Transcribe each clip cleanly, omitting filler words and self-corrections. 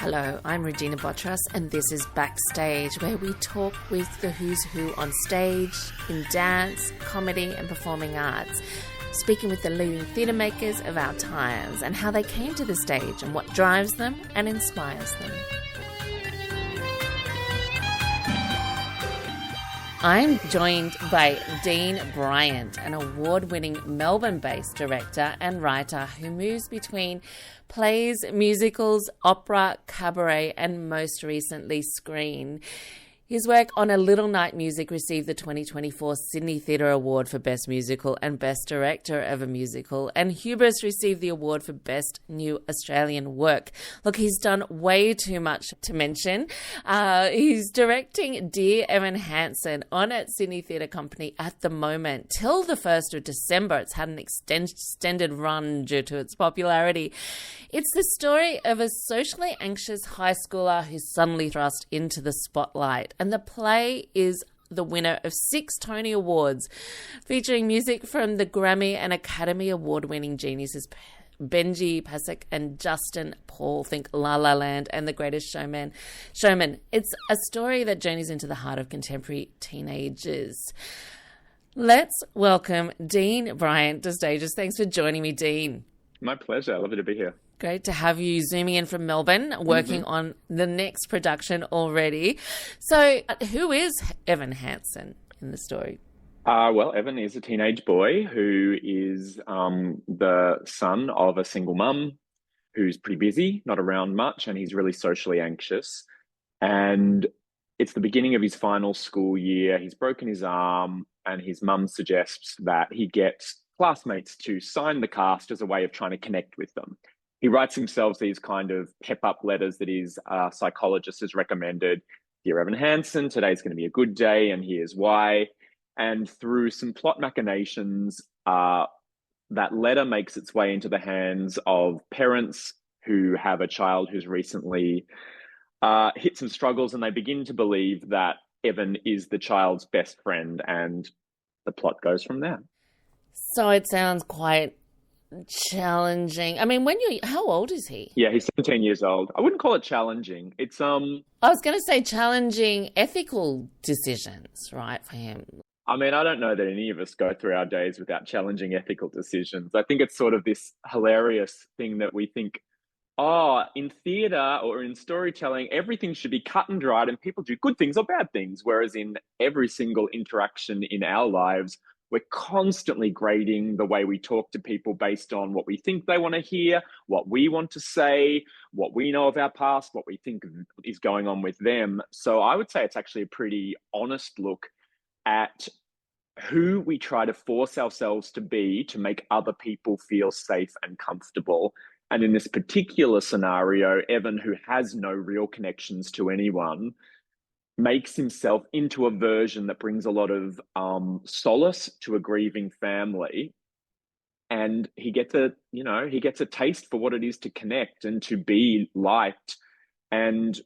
Hello, I'm Regina Botros, and this is Backstage, where we talk with the who's who on stage, in dance, comedy and performing arts, speaking with the leading theatre makers of our times and how they came to the stage and what drives them and inspires them. I'm joined by Dean Bryant, an award-winning Melbourne-based director and writer who moves between plays, musicals, opera, cabaret, and most recently screen. His work on A Little Night Music received the 2024 Sydney Theatre Award for Best Musical and Best Director of a Musical, and Hubris received the award for Best New Australian Work. Look, he's done way too much to mention. He's directing Dear Evan Hansen on at Sydney Theatre Company at the moment. Till the 1st of December, it's had an extended run due to its popularity. It's the story of a socially anxious high schooler who's suddenly thrust into the spotlight. And the play is the winner of 6 Tony Awards, featuring music from the Grammy and Academy Award-winning geniuses Benji Pasek and Justin Paul. Think La La Land and The Greatest Showman. It's a story that journeys into the heart of contemporary teenagers. Let's welcome Dean Bryant to Stages. Thanks for joining me, Dean. My pleasure. Lovely to be here. Great to have you zooming in from Melbourne, working on the next production already. So who is Evan Hansen in the story? Well, Evan is a teenage boy who is the son of a single mum who's pretty busy, not around much, and he's really socially anxious. And it's the beginning of his final school year. He's broken his arm, and his mum suggests that he gets classmates to sign the cast as a way of trying to connect with them. He writes himself these kind of pep-up letters that his psychologist has recommended. Dear Evan Hansen, today's going to be a good day, and here's why. And through some plot machinations, that letter makes its way into the hands of parents who have a child who's recently hit some struggles, and they begin to believe that Evan is the child's best friend, and the plot goes from there. So it sounds quite challenging. I mean, how old is he? Yeah, he's 17 years old. I wouldn't call it challenging. It's I was going to say challenging ethical decisions, right, for him. I mean, I don't know that any of us go through our days without challenging ethical decisions. I think it's sort of this hilarious thing that we think, in theatre or in storytelling, everything should be cut and dried and people do good things or bad things. Whereas in every single interaction in our lives, we're constantly grading the way we talk to people based on what we think they want to hear, what we want to say, what we know of our past, what we think is going on with them. So I would say it's actually a pretty honest look at who we try to force ourselves to be to make other people feel safe and comfortable. And in this particular scenario, Evan, who has no real connections to anyone, makes himself into a version that brings a lot of solace to a grieving family. And he gets a taste for what it is to connect and to be liked. And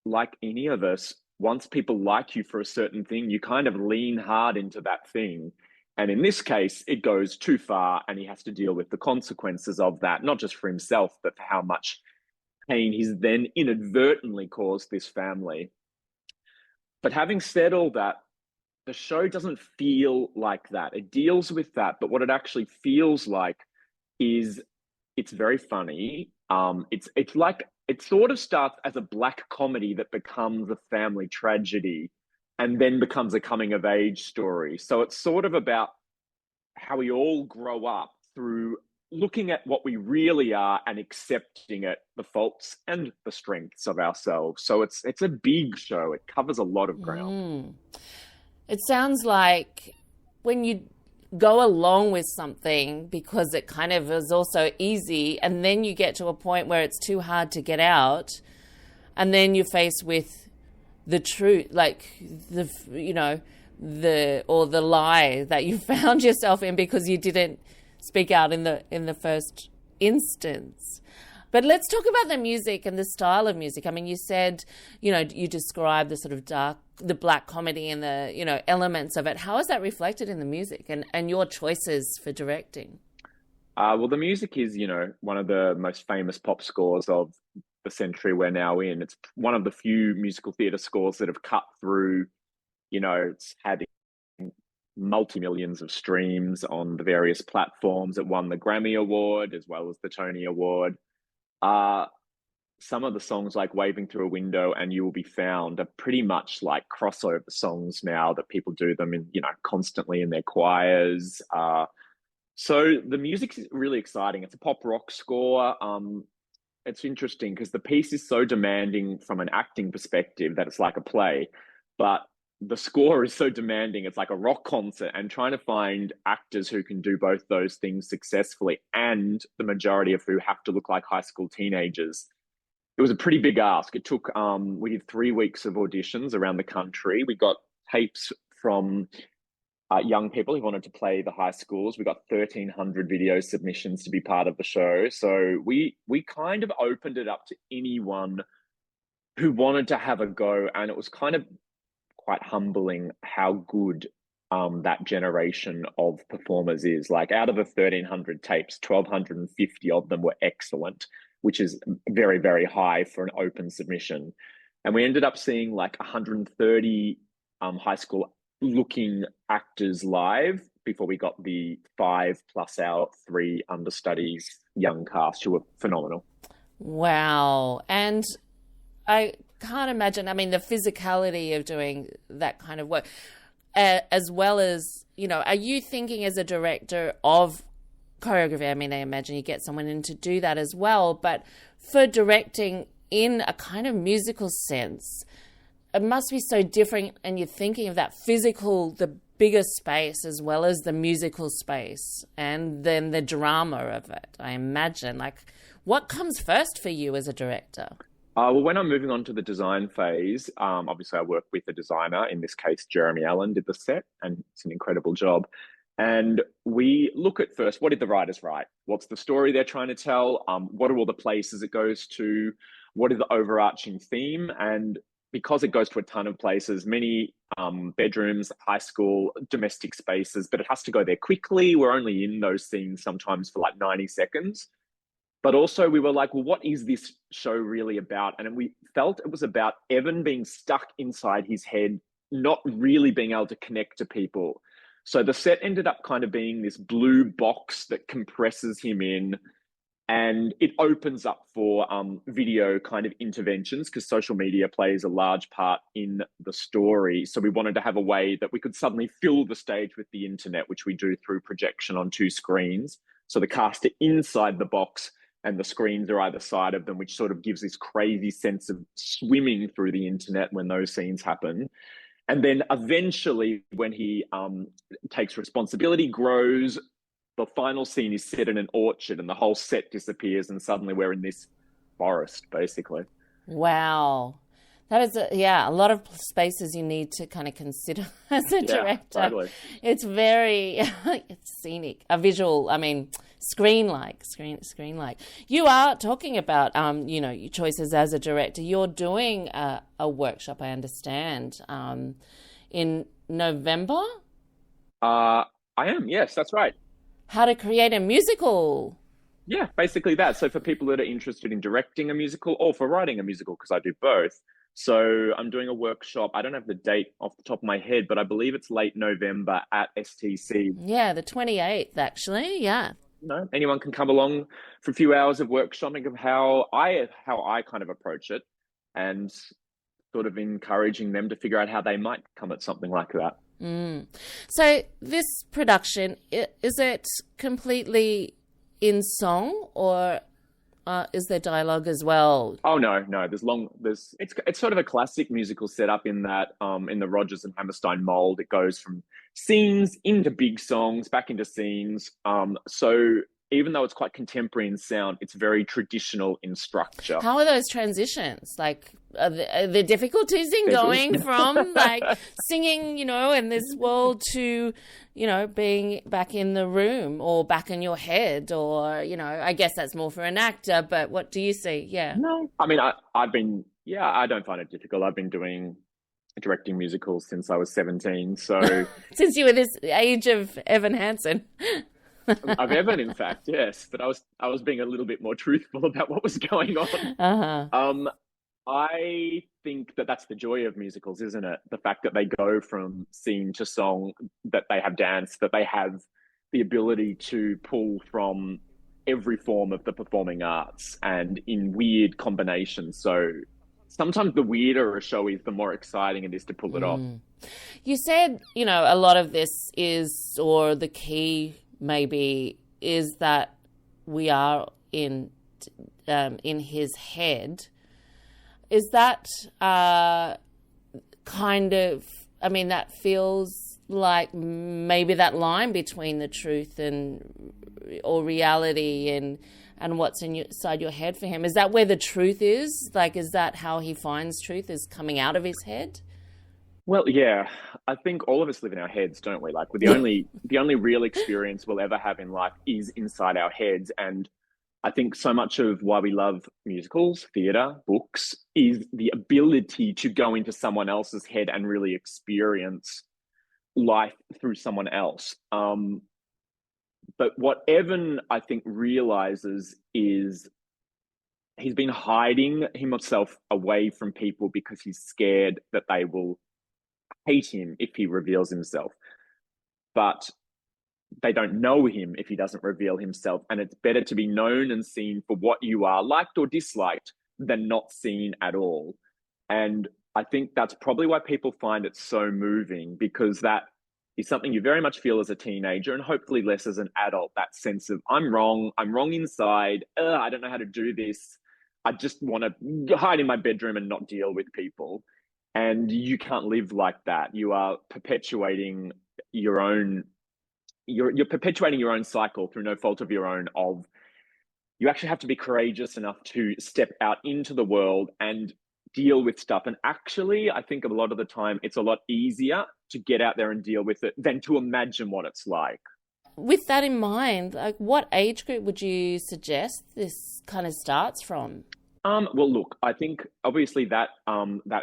like any of us, once people like you for a certain thing, you kind of lean hard into that thing. And in this case, it goes too far and he has to deal with the consequences of that, not just for himself, but for how much pain he's then inadvertently caused this family. But having said all that, the show doesn't feel like that. It deals with that, but what it actually feels like is it's very funny. It's like it sort of starts as a black comedy that becomes a family tragedy and then becomes a coming of age story. So it's sort of about how we all grow up through looking at what we really are and accepting it, the faults and the strengths of ourselves. So it's a big show. It covers a lot of ground. It sounds like when you go along with something because it kind of is also easy, and then you get to a point where it's too hard to get out, and then you're faced with the truth, like the lie that you found yourself in because you didn't speak out in the first instance. But let's talk about the music and the style of music. I mean, you said, you described the sort of the black comedy and the, elements of it. How is that reflected in the music and your choices for directing? Well, the music is, one of the most famous pop scores of the century we're now in. It's one of the few musical theatre scores that have cut through, it's had multi-millions of streams on the various platforms. It won the Grammy Award as well as the Tony Award. Some of the songs like Waving Through a Window and You Will Be Found are pretty much like crossover songs now that people do them in, constantly in their choirs. So the music's really exciting. It's a pop rock score. It's interesting because the piece is so demanding from an acting perspective that it's like a play, but the score is so demanding. It's like a rock concert, and trying to find actors who can do both those things successfully, and the majority of who have to look like high school teenagers. It was a pretty big ask. It took, we did 3 weeks of auditions around the country. We got tapes from young people who wanted to play the high schools. We got 1,300 video submissions to be part of the show. So we kind of opened it up to anyone who wanted to have a go. And it was kind of quite humbling how good that generation of performers is. Like, out of the 1,300 tapes, 1,250 of them were excellent, which is very, very high for an open submission. And we ended up seeing like 130 high school looking actors live before we got the 5 plus our 3 understudies young cast who were phenomenal. Wow. And I can't imagine, the physicality of doing that kind of work, as well as, are you thinking as a director of choreography? I imagine you get someone in to do that as well, but for directing in a kind of musical sense, it must be so different, and you're thinking of that physical, the bigger space, as well as the musical space, and then the drama of it, I imagine. Like, what comes first for you as a director? Well, when I'm moving on to the design phase, obviously I work with a designer. In this case, Jeremy Allen did the set, and it's an incredible job. And we look at first, what did the writers write? What's the story they're trying to tell? What are all the places it goes to? What is the overarching theme? And because it goes to a ton of places, many bedrooms, high school, domestic spaces, but it has to go there quickly. We're only in those scenes sometimes for like 90 seconds. But also we were like, well, what is this show really about? And we felt it was about Evan being stuck inside his head, not really being able to connect to people. So the set ended up kind of being this blue box that compresses him in, and it opens up for video kind of interventions, because social media plays a large part in the story. So we wanted to have a way that we could suddenly fill the stage with the internet, which we do through projection on 2 screens. So the cast are inside the box and the screens are either side of them, which sort of gives this crazy sense of swimming through the internet when those scenes happen. And then eventually, when he takes responsibility, grows, the final scene is set in an orchard and the whole set disappears, and suddenly we're in this forest, basically. Wow. That is, a lot of spaces you need to kind of consider as a director. Totally. It's very it's scenic, a visual, screen-like. You are talking about, your choices as a director. You're doing a workshop, I understand, in November? I am, yes, that's right. How to create a musical. Yeah, basically that. So for people that are interested in directing a musical or for writing a musical, because I do both. So I'm doing a workshop. I don't have the date off the top of my head, but I believe it's late November at STC. Yeah, the 28th, actually. Yeah. Anyone can come along for a few hours of workshopping of how I kind of approach it, and sort of encouraging them to figure out how they might come at something like that. So this production, is it completely in song, or is there dialogue as well? Oh no. It's sort of a classic musical setup in that in the Rodgers and Hammerstein mold, it goes from scenes into big songs, back into scenes. So even though it's quite contemporary in sound, it's very traditional in structure. How are those transitions? Like, are the difficulties in going from like singing, in this world to, being back in the room or back in your head, or, I guess that's more for an actor, but what do you see? Yeah. No, I don't find it difficult. I've been directing musicals since I was 17. So since you were this age of Evan Hansen. I've ever, in fact, yes. But I was being a little bit more truthful about what was going on. Uh-huh. Um, I think that that's the joy of musicals, isn't it? The fact that they go from scene to song, that they have dance, that they have the ability to pull from every form of the performing arts and in weird combinations. So sometimes the weirder a show is, the more exciting it is to pull it off. You said, a lot of this is, or the key maybe is that we are in his head. Is that kind of, I mean, that feels like maybe that line between the truth and or reality and what's inside your head for him. Is that where the truth is? Like, is that how he finds truth, is coming out of his head? Well, yeah, I think all of us live in our heads, don't we? Like, the Yeah. only real experience we'll ever have in life is inside our heads. And I think so much of why we love musicals, theatre, books, is the ability to go into someone else's head and really experience life through someone else. But what Evan, I think, realizes is he's been hiding himself away from people because he's scared that they will hate him if he reveals himself. But they don't know him if he doesn't reveal himself. And it's better to be known and seen for what you are, liked or disliked, than not seen at all. And I think that's probably why people find it so moving, because that is something you very much feel as a teenager, and hopefully less as an adult, that sense of I'm wrong inside, I don't know how to do this, I just want to hide in my bedroom and not deal with people. And you can't live like that. You are perpetuating your own you're perpetuating your own cycle through no fault of your own. Of You actually have to be courageous enough to step out into the world and deal with stuff. And actually, I think a lot of the time it's a lot easier to get out there and deal with it than to imagine what it's like. With that in mind, like, what age group would you suggest this kind of starts from? Well, look, I think obviously that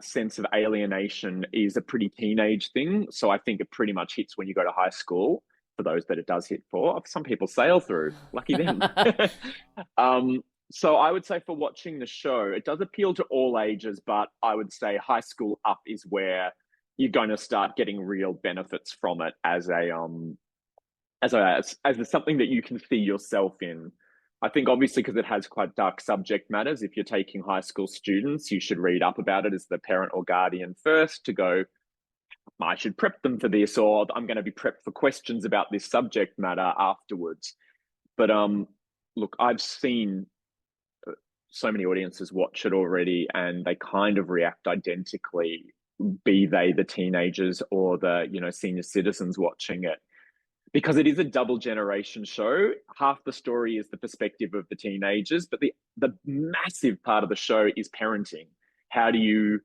sense of alienation is a pretty teenage thing. So I think it pretty much hits when you go to high school. For those that it does hit for, some people sail through. Lucky them. So I would say for watching the show, it does appeal to all ages, but I would say high school up is where you're going to start getting real benefits from it as something that you can see yourself in. I think obviously because it has quite dark subject matters, if you're taking high school students, you should read up about it as the parent or guardian first, to go, I should prep them for this, or I'm going to be prepped for questions about this subject matter afterwards. But look, I've seen so many audiences watch it already, and they kind of react identically, be they the teenagers or the senior citizens watching it, because it is a double generation show. Half the story is the perspective of the teenagers, but the massive part of the show is parenting. How do you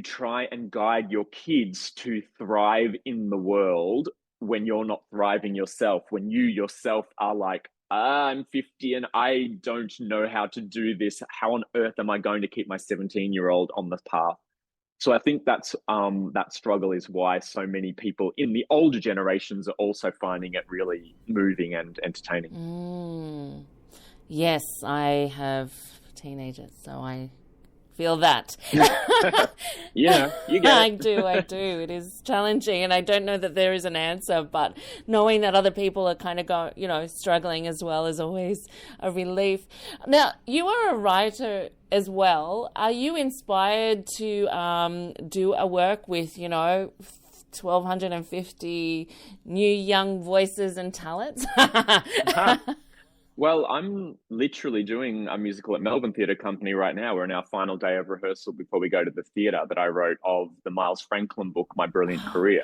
try and guide your kids to thrive in the world when you're not thriving yourself, when you yourself are like, I'm 50 and I don't know how to do this. How on earth am I going to keep my 17-year-old on the path? So I think that struggle is why so many people in the older generations are also finding it really moving and entertaining. Yes, I have teenagers, so I feel that. Yeah, you get it. I do. It is challenging, and I don't know that there is an answer, but knowing that other people are kind of struggling as well is always a relief. Now, you are a writer as well. Are you inspired to do a work with, 1,250 new young voices and talents? Well, I'm literally doing a musical at Melbourne Theatre Company right now. We're in our final day of rehearsal before we go to the theatre, that I wrote of the Miles Franklin book, My Brilliant Career.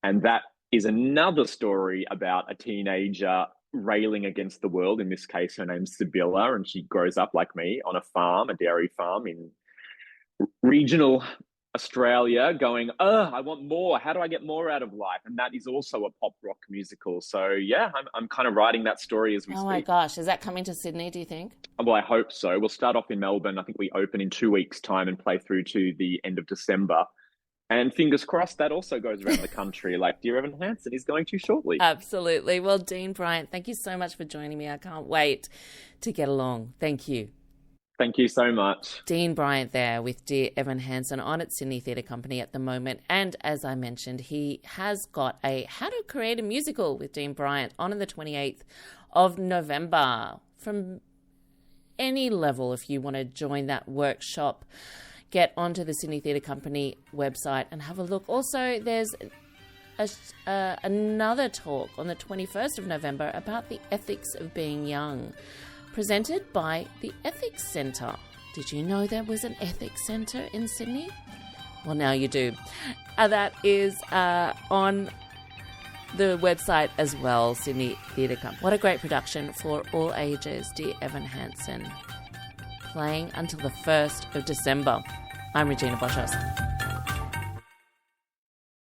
And that is another story about a teenager railing against the world. In this case, her name's Sibylla, and she grows up like me on a farm, a dairy farm in regional Australia, going, I want more. How do I get more out of life? And that is also a pop rock musical. So yeah, I'm kind of writing that story as we Oh speak. my gosh, is that coming to Sydney, do you think? Well, I hope so. We'll start off in Melbourne. I think we open in 2 weeks' time and play through to the end of December. And fingers crossed that also goes around the country like Dear Evan Hansen is going to shortly. Absolutely. Well, Dean Bryant, thank you so much for joining me. I can't wait to get along. Thank you. Thank you so much. Dean Bryant there with Dear Evan Hansen on at Sydney Theatre Company at the moment. And as I mentioned, he has got a How to Create a Musical with Dean Bryant on the 28th of November. From any level, if you want to join that workshop, get onto the Sydney Theatre Company website and have a look. Also, there's another talk on the 21st of November about the ethics of being young, presented by the Ethics Centre. Did you know there was an Ethics Centre in Sydney? Well, now you do. That is on the website as well, Sydney Theatre Company. What a great production for all ages, Dear Evan Hansen. Playing until the 1st of December. I'm Regina Botros.